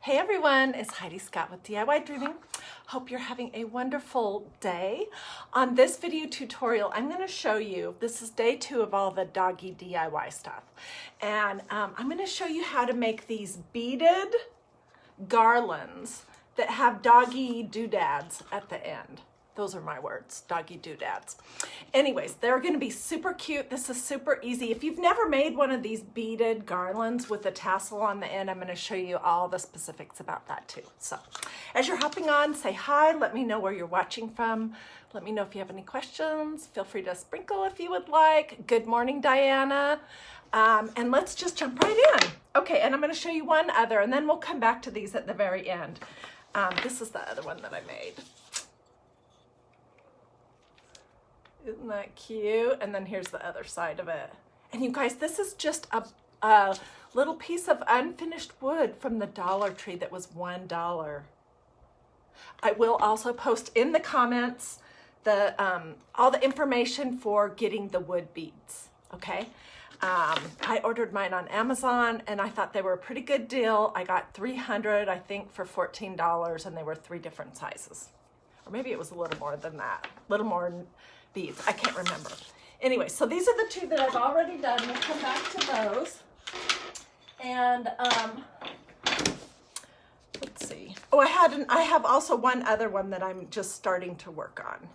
Hey everyone, it's Hiedi Scott with DIY Hope you're having a wonderful day. On this video tutorial, I'm going to show you, this is day 2 of all the doggy DIY stuff. And I'm going to show you how to make these beaded garlands that have doggy doodads at the end. Those are my words, doggy doodads. Anyways, they're going to be super cute. This is super easy. If you've never made one of these beaded garlands with a tassel on the end, I'm going to show you all the specifics about that too. So as you're hopping on, say hi. Let me know where you're watching from. Let me know if you have any questions. Feel free to sprinkle if you would like. Good morning, Diana. And let's just jump right in. Okay, and I'm going to show you one other, and then we'll come back to these at the very end. This is the other one that I made. Isn't that cute? And then here's the other side of it. And you guys, this is just a little piece of unfinished wood from the Dollar Tree that was $1. I will also post in the comments the all the information for getting the wood beads, okay? I ordered mine on Amazon and I thought they were a pretty good deal. I got 300, I think, for $14, and they were 3 different sizes. Or maybe it was a little more than that, a little more beads. I can't remember. Anyway, so these are the 2 that I've already done. We'll come back to those. And let's see. Oh, I have also one other one that I'm just starting to work on.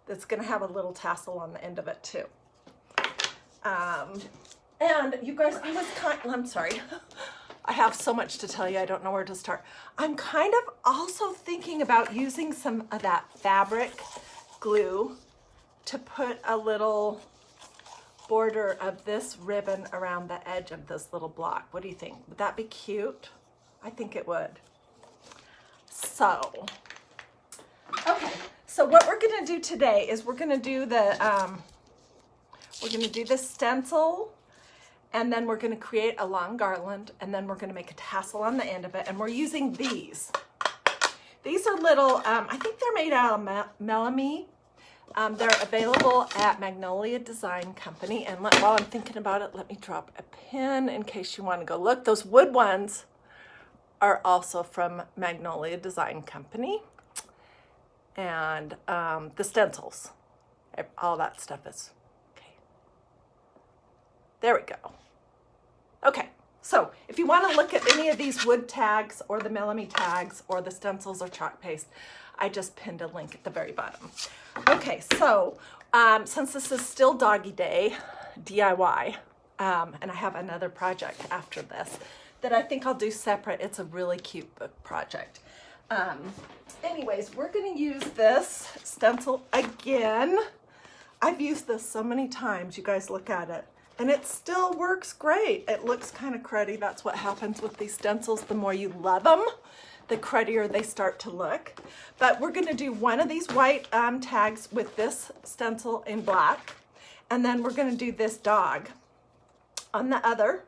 That's going to have a little tassel on the end of it too. And you guys, I'm sorry. I have so much to tell you. I don't know where to start. I'm kind of also thinking about using some of that fabric glue to put a little border of this ribbon around the edge of this little block. What do you think? Would that be cute? I think it would. So, okay. So what we're going to do today is we're going to do the stencil, and then we're going to create a long garland, and then we're going to make a tassel on the end of it, and we're using these. These are little, I think they're made out of melamine. They're available at Magnolia Design Company. And while I'm thinking about it, let me drop a pin in case you want to go look. Those wood ones are also from Magnolia Design Company. And the stencils, all that stuff is, okay. There we go. Okay, so if you want to look at any of these wood tags or the melamine tags or the stencils or chalk paste, I just pinned a link at the very bottom. Okay, so since this is still Doggy Day, DIY, and I have another project after this that I think I'll do separate. It's a really cute book project. Anyways, we're going to use this stencil again. I've used this so many times. You guys look at it. And it still works great. It looks kind of cruddy. That's what happens with these stencils. The more you love them, the cruddier they start to look. But we're going to do one of these white tags with this stencil in black. And then we're going to do this dog on the other.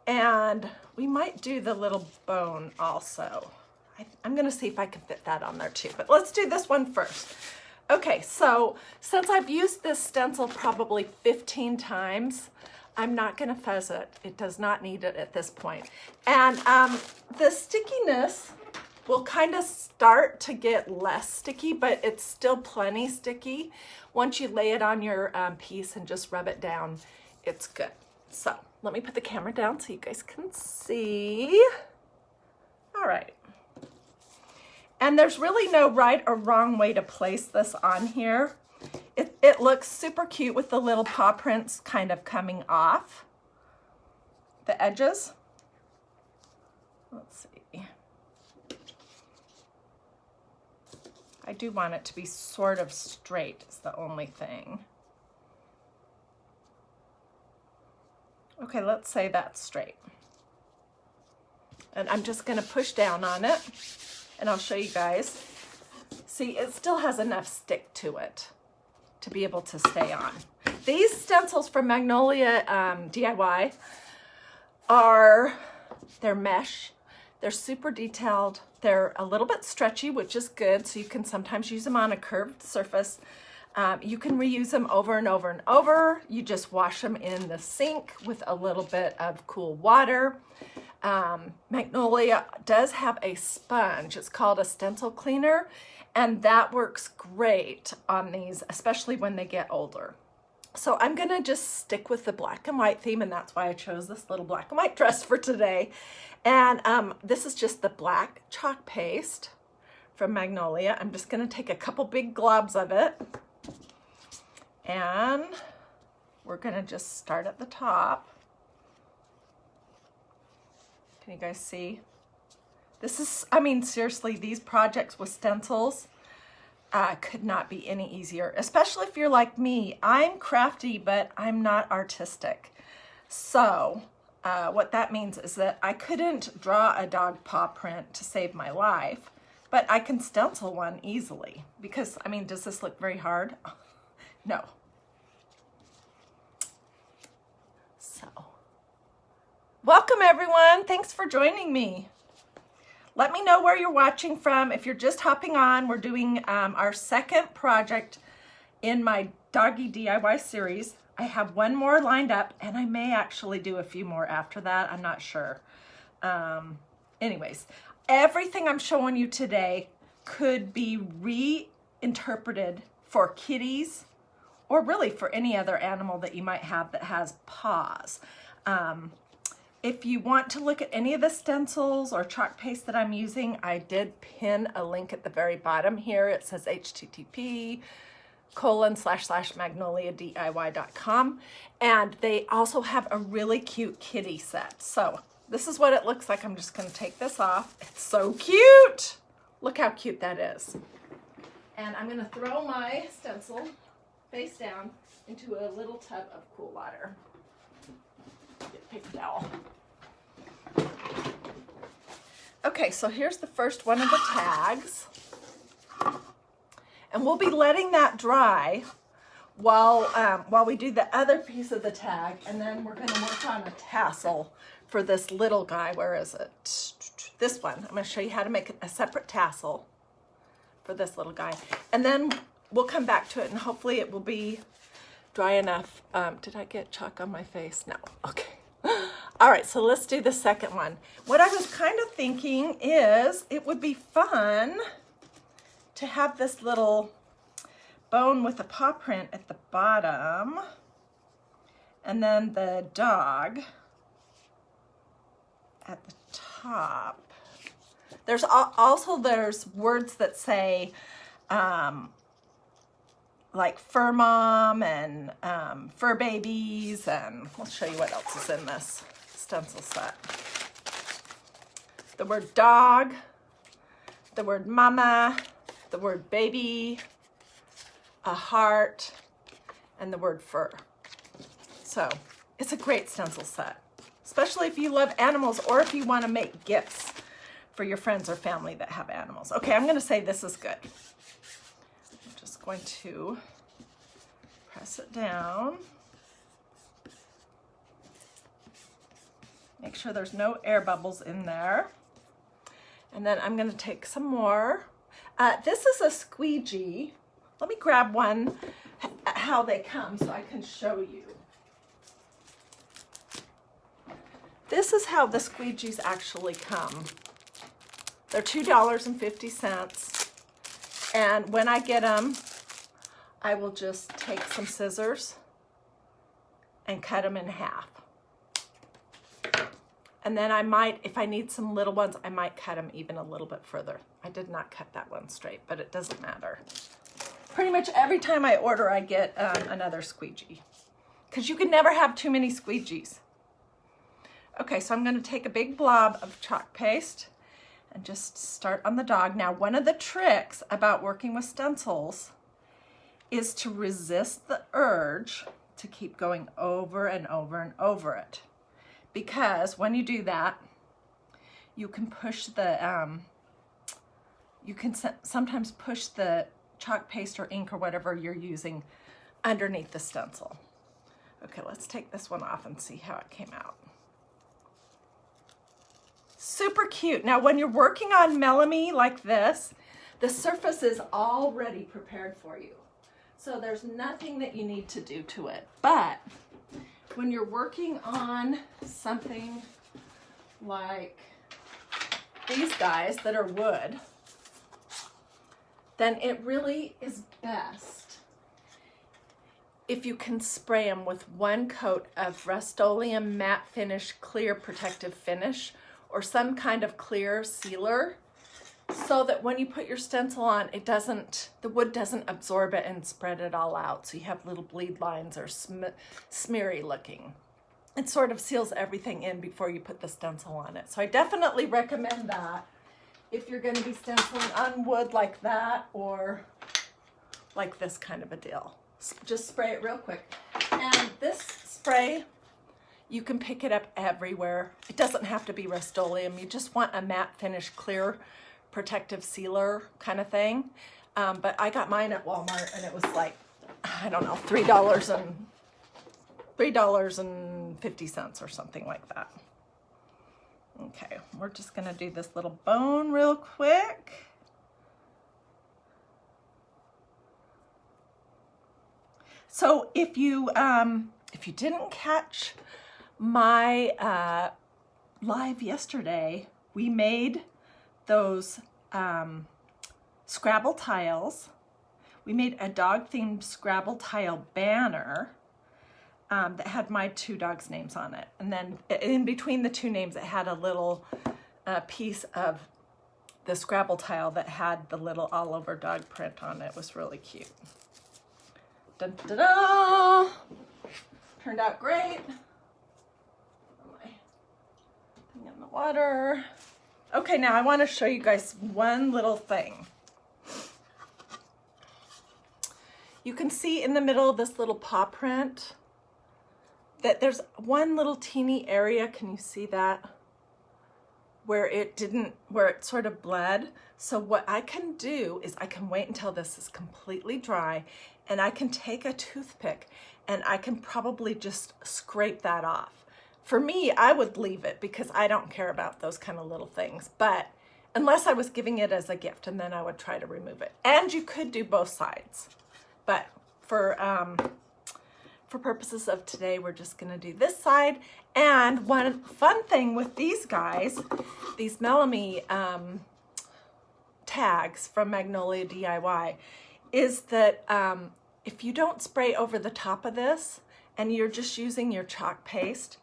And we might do the little bone also. I'm going to see if I can fit that on there too. But let's do this one first. Okay, so since I've used this stencil probably 15 times, I'm not going to fuzz it. It does not need it at this point. And the stickiness will kind of start to get less sticky, but it's still plenty sticky. Once you lay it on your piece and just rub it down, it's good. So let me put the camera down so you guys can see. All right. And there's really no right or wrong way to place this on here. It looks super cute with the little paw prints kind of coming off the edges. Let's see. I do want it to be sort of straight is the only thing. Okay, let's say that's straight. And I'm just going to push down on it. And I'll show you guys. See, it still has enough stick to it to be able to stay on. These stencils from Magnolia DIY they're mesh. They're super detailed. They're a little bit stretchy, which is good. So you can sometimes use them on a curved surface. You can reuse them over and over and over. You just wash them in the sink with a little bit of cool water. Magnolia does have a sponge. It's called a stencil cleaner, and that works great on these, especially when they get older. So I'm gonna just stick with the black and white theme, and that's why I chose this little black and white dress for today. And this is just the black chalk paste from Magnolia. I'm just gonna take a couple big globs of it, and we're gonna just start at the top. Can you guys see? This is, I mean, seriously, these projects with stencils could not be any easier, especially if you're like me. I'm crafty, but I'm not artistic. So what that means is that I couldn't draw a dog paw print to save my life, but I can stencil one easily because, I mean, does this look very hard? No. So, welcome everyone. Thanks for joining me. Let me know where you're watching from. If you're just hopping on, we're doing our second project in my Doggy DIY series. I have one more lined up, and I may actually do a few more after that. I'm not sure. Anyways, everything I'm showing you today could be reinterpreted for kitties, or really for any other animal that you might have that has paws. If you want to look at any of the stencils or chalk paste that I'm using, I did pin a link at the very bottom here. It says http://magnoliadiy.com, and they also have a really cute kitty set. So this is what it looks like. I'm just going to take this off. It's so cute. Look how cute that is. And I'm going to throw my stencil face down into a little tub of cool water. Get a paper towel. Okay, so here's the first one of the tags. And we'll be letting that dry while we do the other piece of the tag, and then we're going to work on a tassel for this little guy. Where is it? This one. I'm going to show you how to make a separate tassel for this little guy. And then we'll come back to it, and hopefully it will be dry enough. Did I get chalk on my face? No. Okay. All right, so let's do the second one. What I was kind of thinking is it would be fun to have this little bone with a paw print at the bottom, and then the dog at the top. There's also words that say like fur mom and fur babies, and I'll show you what else is in this stencil set. The word dog, the word mama, the word baby, a heart, and the word fur. So it's a great stencil set, especially if you love animals or if you want to make gifts for your friends or family that have animals. Okay, I'm going to say this is good. I'm just going to press it down. Make sure there's no air bubbles in there. And then I'm going to take some more. This is a squeegee. Let me grab one, how they come, so I can show you. This is how the squeegees actually come. They're $2.50. And when I get them, I will just take some scissors and cut them in half. And then I might, if I need some little ones, I might cut them even a little bit further. I did not cut that one straight, but it doesn't matter. Pretty much every time I order, I get another squeegee, because you can never have too many squeegees. Okay, so I'm going to take a big blob of chalk paste and just start on the dog. Now, one of the tricks about working with stencils is to resist the urge to keep going over and over and over it. Because when you do that, you can push the, you can sometimes push the chalk paste or ink or whatever you're using underneath the stencil. Okay, let's take this one off and see how it came out. Super cute. Now, when you're working on Melanie like this, the surface is already prepared for you. So there's nothing that you need to do to it. But when you're working on something like these guys that are wood, then it really is best if you can spray them with one coat of Rust-Oleum matte finish clear protective finish or some kind of clear sealer, so that when you put your stencil on, it doesn't, the wood doesn't absorb it and spread it all out, so you have little bleed lines or smeary looking. It sort of seals everything in before you put the stencil on it. So I definitely recommend that if you're going to be stenciling on wood like that or like this kind of a deal. Just spray it real quick. And this spray, you can pick it up everywhere. It doesn't have to be Rust-Oleum. You just want a matte finish clear protective sealer kind of thing. But I got mine at Walmart and it was like, I don't know, $3.50 or something like that. Okay, we're just gonna do this little bone real quick. So if you didn't catch my live yesterday, we made those Scrabble tiles. We made a dog-themed Scrabble tile banner that had my two dogs' names on it. And then in between the two names, it had a little piece of the Scrabble tile that had the little all-over dog print on it. It was really cute. Dun, da, da. Turned out great. My thing in the water. Okay, now I want to show you guys one little thing. You can see in the middle of this little paw print that there's one little teeny area. Can you see that? Where it sort of bled. So what I can do is I can wait until this is completely dry and I can take a toothpick and I can probably just scrape that off. For me, I would leave it because I don't care about those kind of little things, but unless I was giving it as a gift, and then I would try to remove it. And you could do both sides, but for purposes of today, we're just gonna do this side. And one fun thing with these guys, these Melamy tags from Magnolia DIY, is that if you don't spray over the top of this and you're just using your chalk paste,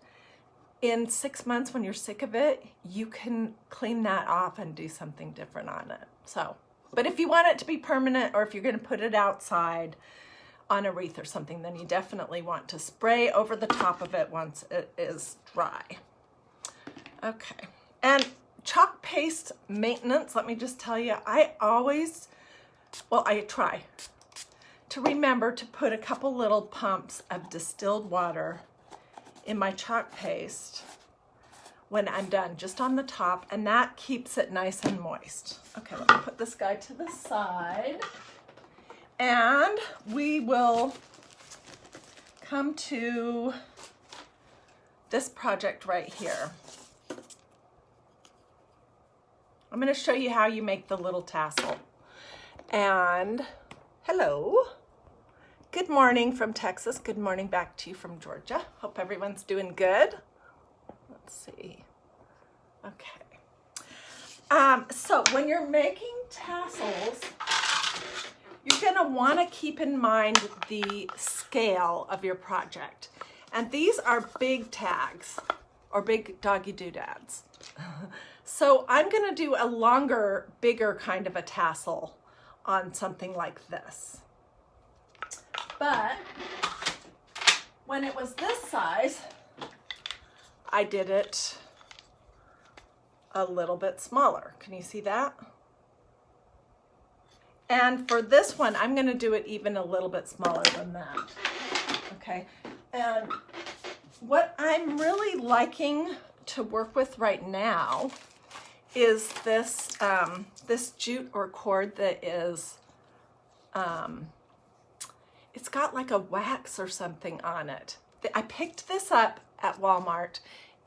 in 6 months when you're sick of it, you can clean that off and do something different on it. So, but if you want it to be permanent, or if you're gonna put it outside on a wreath or something, then you definitely want to spray over the top of it once it is dry. Okay, and chalk paste maintenance, let me just tell you, I try to remember to put a couple little pumps of distilled water in my chalk paste when I'm done, just on the top, and that keeps it nice and moist. Okay, let me put this guy to the side, and we will come to this project right here. I'm going to show you how you make the little tassel. And hello. Good morning from Texas. Good morning back to you from Georgia. Hope everyone's doing good. Let's see. Okay. So when you're making tassels, you're going to want to keep in mind the scale of your project. And these are big tags or big doggy doodads. So I'm going to do a longer, bigger kind of a tassel on something like this. But when it was this size, I did it a little bit smaller. Can you see that? And for this one, I'm going to do it even a little bit smaller than that. Okay. And what I'm really liking to work with right now is this this jute or cord that is it's got like a wax or something on it. I picked this up at Walmart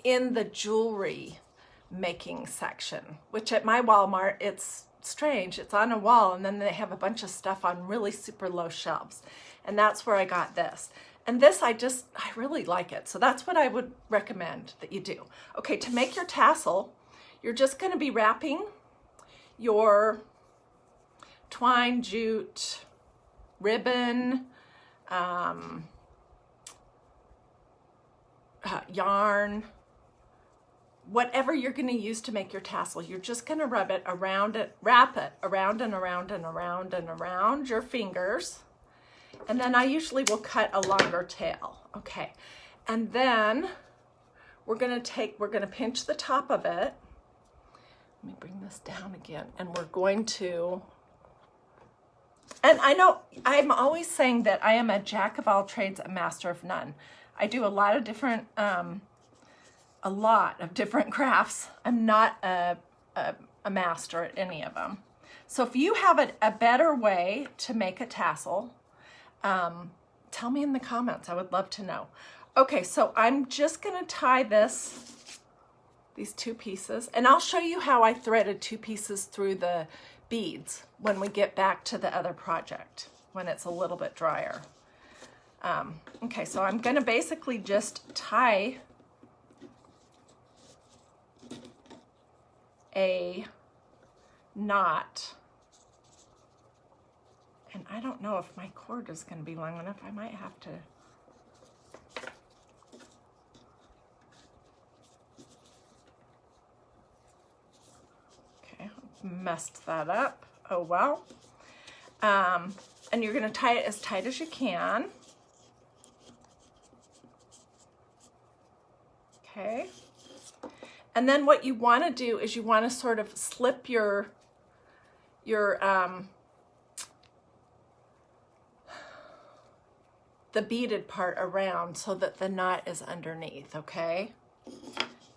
in the jewelry making section, which at my Walmart, it's strange. It's on a wall and then they have a bunch of stuff on really super low shelves. And that's where I got this. And this, I really like it. So that's what I would recommend that you do. Okay, to make your tassel, you're just gonna be wrapping your twine, jute, ribbon, yarn, whatever you're going to use to make your tassel. You're just going to wrap it around and around and around and around your fingers. And then I usually will cut a longer tail. Okay. And then we're going to pinch the top of it. Let me bring this down again. And we're going to, and I know I'm always saying that I am a jack of all trades, a master of none. I do a lot of different crafts. I'm not a master at any of them. So if you have a better way to make a tassel, tell me in the comments. I would love to know. Okay, so I'm just gonna tie these two pieces, and I'll show you how I threaded two pieces through the beads when we get back to the other project, when it's a little bit drier. Okay, so I'm gonna basically just tie a knot, and I don't know if my cord is gonna be long enough. I might have to. Okay, messed that up. Oh well. And you're gonna tie it as tight as you can. Okay. And then what you want to do is you want to sort of slip the beaded part around so that the knot is underneath, okay?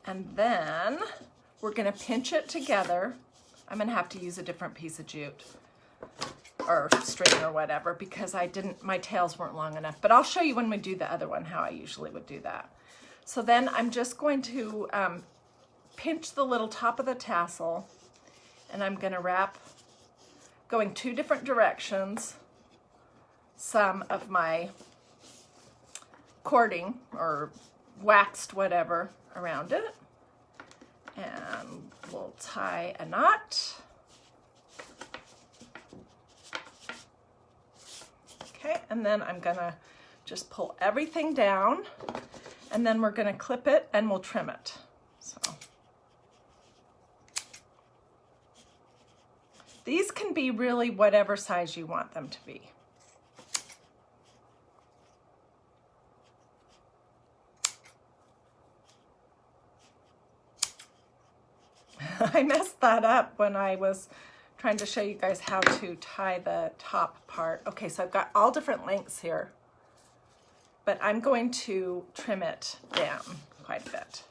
And then we're going to pinch it together. I'm going to have to use a different piece of jute or string or whatever because my tails weren't long enough. But I'll show you when we do the other one how I usually would do that. So then I'm just going to pinch the little top of the tassel, and I'm going to wrap, going two different directions, some of my cording or waxed whatever around it, and we'll tie a knot. Okay, and then I'm going to just pull everything down, and then we're going to clip it and we'll trim it. So these can be really whatever size you want them to be. I messed that up when I was trying to show you guys how to tie the top part. Okay, so I've got all different lengths here, but I'm going to trim it down quite a bit.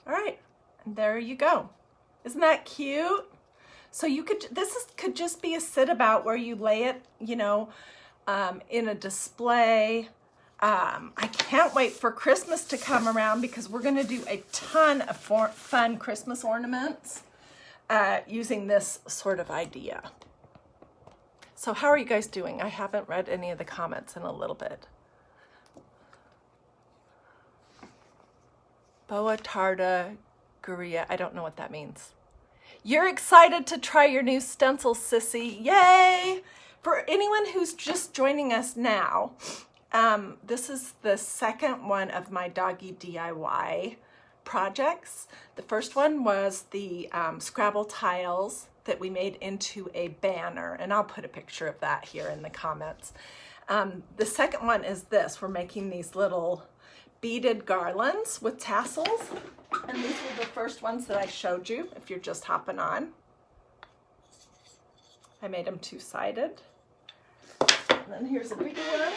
All right, and there you go. Isn't that cute? So you could, could just be a sit about where you lay it, you know, in a display. I can't wait for Christmas to come around because we're gonna do a ton of fun Christmas ornaments using this sort of idea. So how are you guys doing? I haven't read any of the comments in a little bit. Boa tarda guria. I don't know what that means. You're excited to try your new stencil, Sissy. Yay! For anyone who's just joining us now, this is the second one of my doggy DIY projects. The first one was the Scrabble tiles that we made into a banner, and I'll put a picture of that here in the comments. The second one is this. We're making these little beaded garlands with tassels, and these were the first ones that I showed you if you're just hopping on. I made them two-sided. And then here's a bigger one.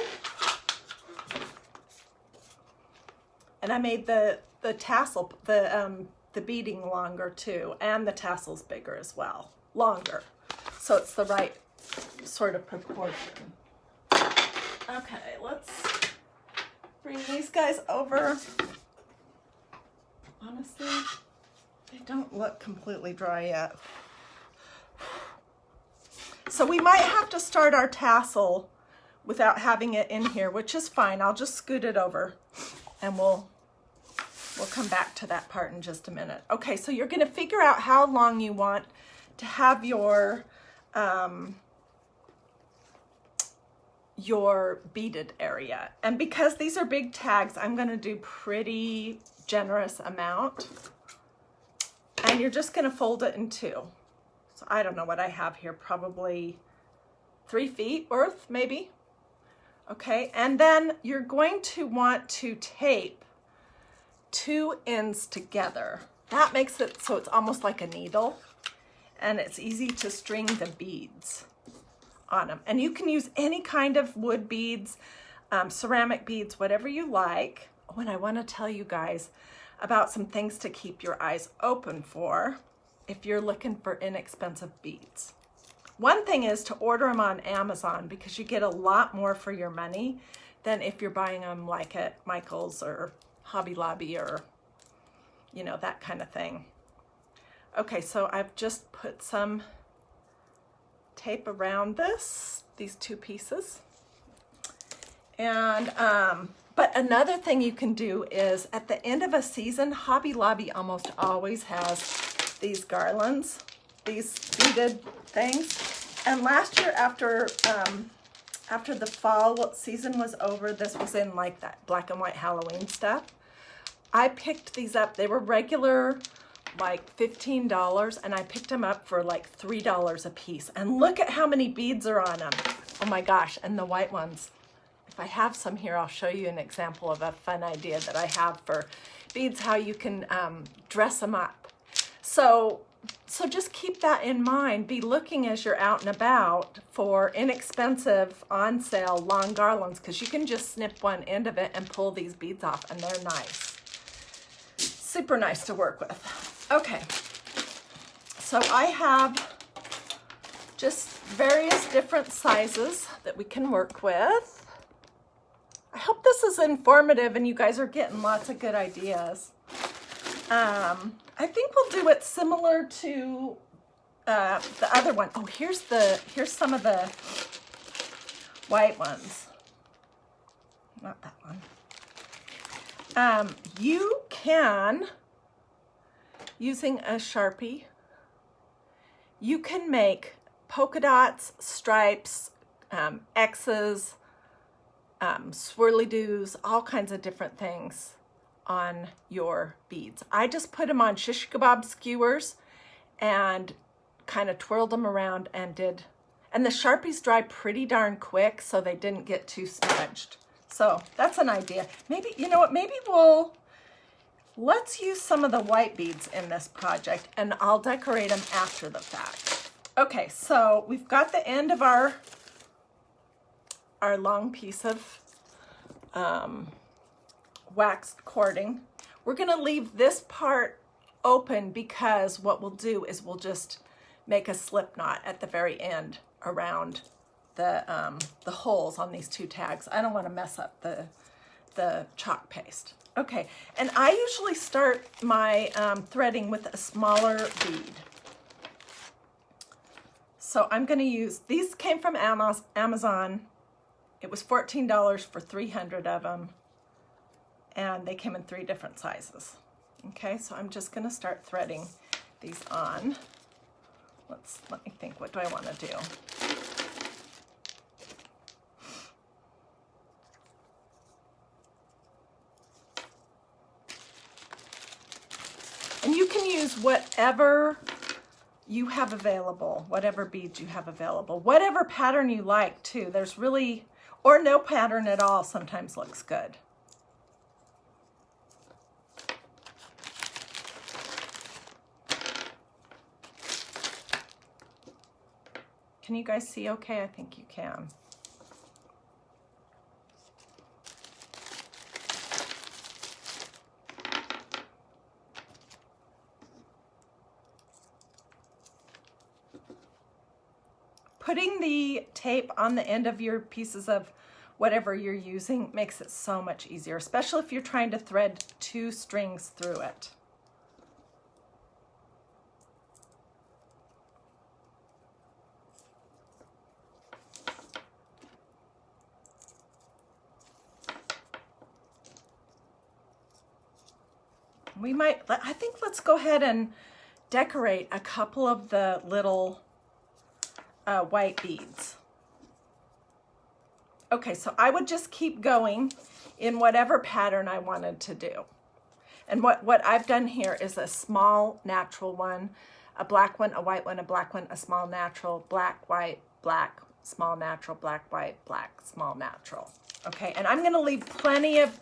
And I made the tassel, the beading longer too, and the tassels bigger as well, longer. So it's the right sort of proportion. Okay, let's bring these guys over. Honestly, they don't look completely dry yet. So we might have to start our tassel without having it in here, which is fine. I'll just scoot it over and we'll come back to that part in just a minute. Okay, so you're gonna figure out how long you want to have your beaded area. And because these are big tags, I'm gonna do pretty generous amount. And you're just gonna fold it in two. So I don't know what I have here, probably 3 feet worth, maybe. Okay, and then you're going to want to tape 2 ends together. That makes it so it's almost like a needle, and it's easy to string the beads on them. And you can use any kind of wood beads, ceramic beads, whatever you like. Oh, and I want to tell you guys about some things to keep your eyes open for if you're looking for inexpensive beads. One thing is to order them on Amazon, because you get a lot more for your money than if you're buying them like at Michael's or Hobby Lobby or, you know, that kind of thing. Okay, so I've just put some tape around these 2 pieces. And, but another thing you can do is at the end of a season, Hobby Lobby almost always has these garlands, these beaded things. And last year after the fall season was over, this was in like that black and white Halloween stuff. I picked these up. They were regular like $15, and I picked them up for like $3 a piece. And look at how many beads are on them. Oh my gosh, and the white ones. If I have some here, I'll show you an example of a fun idea that I have for beads, how you can dress them up. So just keep that in mind. Be looking as you're out and about for inexpensive on sale long garlands, because you can just snip one end of it and pull these beads off, and they're nice. Super nice to work with. Okay, so I have just various different sizes that we can work with. I hope this is informative and you guys are getting lots of good ideas. I think we'll do it similar to the other one. Oh, here's some of the white ones. Not that one. You can, using a Sharpie, you can make polka dots, stripes, X's, swirly-doos, all kinds of different things on your beads. I just put them on shish kebab skewers and kind of twirled them around and the Sharpies dry pretty darn quick, so they didn't get too smudged. So that's an idea. Maybe, you know what, maybe let's use some of the white beads in this project, and I'll decorate them after the fact. Okay, so we've got the end of our long piece of waxed cording. We're gonna leave this part open because what we'll do is we'll just make a slip knot at the very end around the holes on these 2 tags. I don't want to mess up the chalk paste. Okay, and I usually start my threading with a smaller bead. So I'm going to use, these came from Amazon. It was $14 for 300 of them, and they came in 3 different sizes. Okay, so I'm just going to start threading these on. Let me think, what do I want to do? And you can use whatever you have available, whatever beads you have available, whatever pattern you like too. There's really, or no pattern at all sometimes looks good. Can you guys see okay? I think you can. Putting the tape on the end of your pieces of whatever you're using makes it so much easier, especially if you're trying to thread 2 strings through it. I think let's go ahead and decorate a couple of the little white beads. Okay, so I would just keep going in whatever pattern I wanted to do. And what I've done here is a small natural one, a black one, a white one, a black one, a small natural, black, white, black, small natural, black, white, black, small natural. Okay, and I'm gonna leave plenty of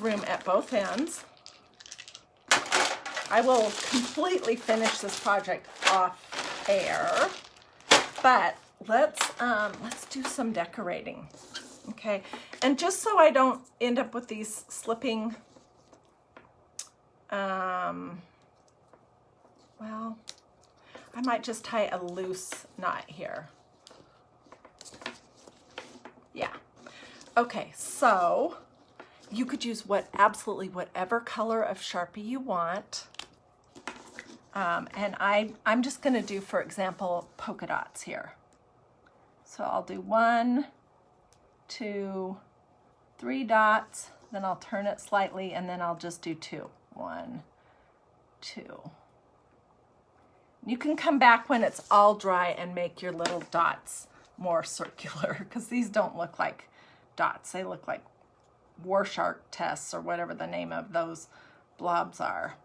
room at both ends. I will completely finish this project off air, but let's do some decorating, okay? And just so I don't end up with these slipping, well, I might just tie a loose knot here. Yeah. Okay, so you could use absolutely whatever color of Sharpie you want. And I'm just gonna do, for example, polka dots here. So I'll do 1, 2, 3 dots, then I'll turn it slightly, and then I'll just do 2. 1, 2. You can come back when it's all dry and make your little dots more circular, because these don't look like dots. They look like war shark tests or whatever the name of those blobs are.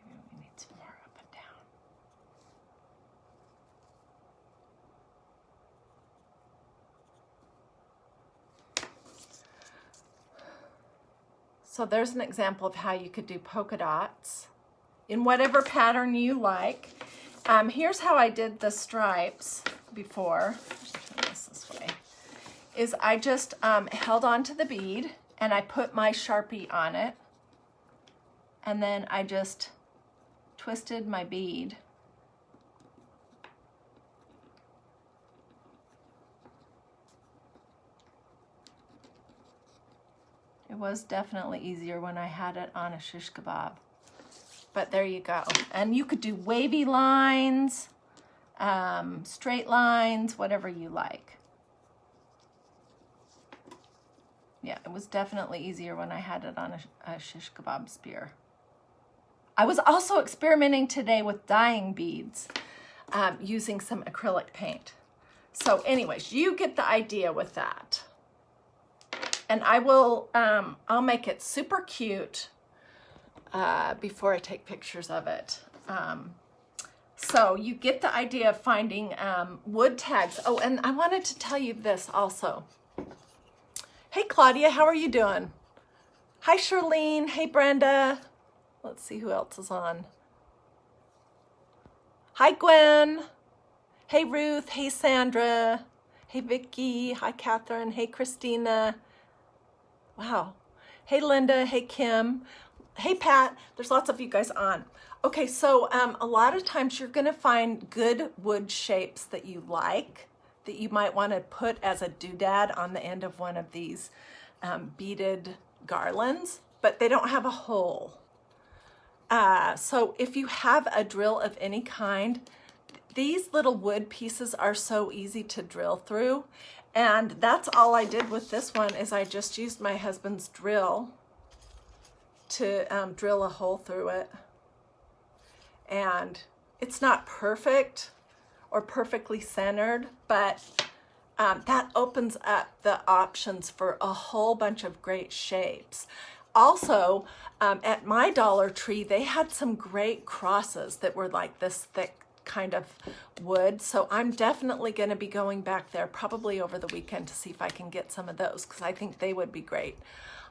Maybe we need some more up and down. So there's an example of how you could do polka dots in whatever pattern you like. Here's how I did the stripes before. Just turn this way. Is I just held on to the bead and I put my Sharpie on it, and then I just twisted my bead. It was definitely easier when I had it on a shish kebab. But there you go. And you could do wavy lines, straight lines, whatever you like. Yeah, it was definitely easier when I had it on a shish kebab spear. I was also experimenting today with dyeing beads using some acrylic paint. So anyways, you get the idea with that. And I will, I'll make it super cute before I take pictures of it. So you get the idea of finding wood tags. Oh, and I wanted to tell you this also. Hey, Claudia, how are you doing? Hi, Charlene. Hey, Brenda. Let's see who else is on. Hi, Gwen. Hey, Ruth. Hey, Sandra. Hey, Vicky. Hi, Catherine. Hey, Christina. Wow. Hey, Linda. Hey, Kim. Hey, Pat. There's lots of you guys on. Okay, so a lot of times you're going to find good wood shapes that you like, that you might want to put as a doodad on the end of one of these beaded garlands, but they don't have a hole. So if you have a drill of any kind, these little wood pieces are so easy to drill through. And that's all I did with this one, is I just used my husband's drill to drill a hole through it. And it's not perfect or perfectly centered, but that opens up the options for a whole bunch of great shapes. Also, at my Dollar Tree, they had some great crosses that were like this thick kind of wood. So I'm definitely going to be going back there probably over the weekend to see if I can get some of those, because I think they would be great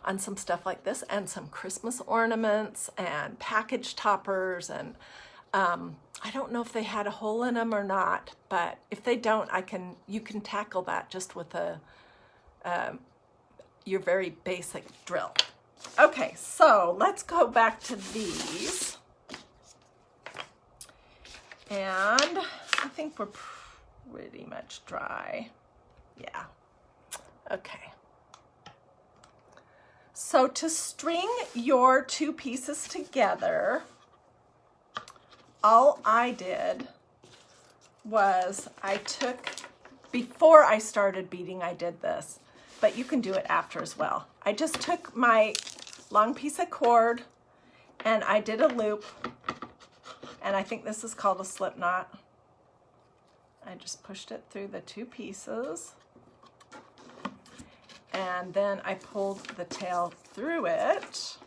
on some stuff like this, and some Christmas ornaments and package toppers and I don't know if they had a hole in them or not, but if they don't, you can tackle that just with your very basic drill. Okay, so let's go back to these. And I think we're pretty much dry. Yeah, okay. So to string your two pieces together, all I did was before I started beading, I did this, but you can do it after as well. I just took my long piece of cord and I did a loop, and I think this is called a slip knot. I just pushed it through the two pieces, and then I pulled the tail through it.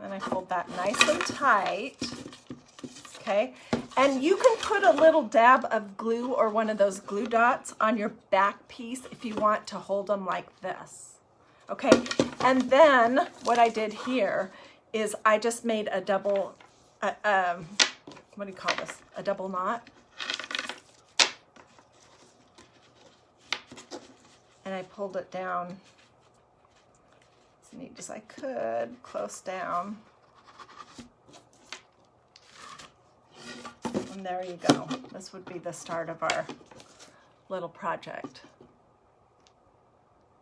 And I pulled that nice and tight, okay? And you can put a little dab of glue or one of those glue dots on your back piece if you want to hold them like this, okay? And then what I did here is I just made a double, what do you call this? A double knot. And I pulled it down as neat as I could, close down. And there you go. This would be the start of our little project.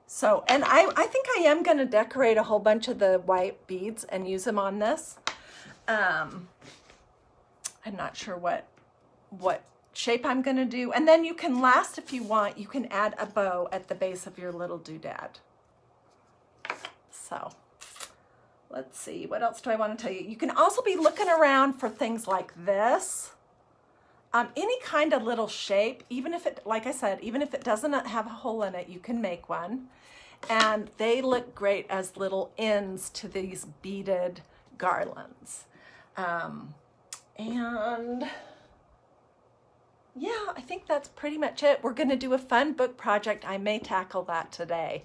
So, and I think I am going to decorate a whole bunch of the white beads and use them on this. I'm not sure what shape I'm going to do. And then you can last, if you want, you can add a bow at the base of your little doodad. So let's see, what else do I want to tell you? You can also be looking around for things like this. Any kind of little shape, even if it, like I said, even if it doesn't have a hole in it, you can make one. And they look great as little ends to these beaded garlands. And yeah, I think that's pretty much it. We're going to do a fun book project. I may tackle that today.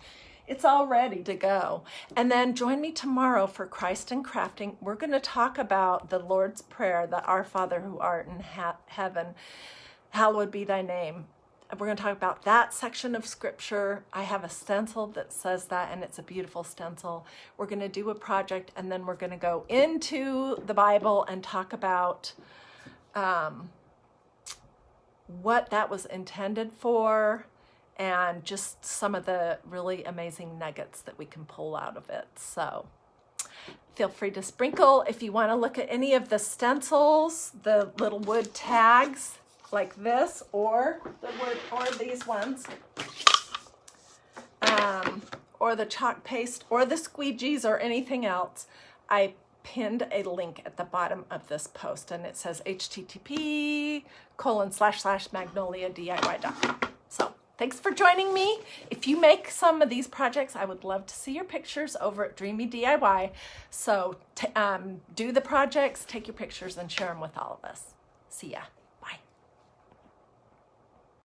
It's all ready to go. And then join me tomorrow for Christ and Crafting. We're going to talk about the Lord's Prayer, the Our Father who art in heaven, hallowed be thy name. We're going to talk about that section of scripture. I have a stencil that says that, and it's a beautiful stencil. We're going to do a project, and then we're going to go into the Bible and talk about what that was intended for, and just some of the really amazing nuggets that we can pull out of it. So feel free to sprinkle if you want to look at any of the stencils, the little wood tags like this, or the wood, or these ones, or the chalk paste, or the squeegees, or anything else. I pinned a link at the bottom of this post, and it says http://magnoliadiy.com. So thanks for joining me. If you make some of these projects, I would love to see your pictures over at Dreamy DIY. So do the projects, take your pictures, and share them with all of us. See ya.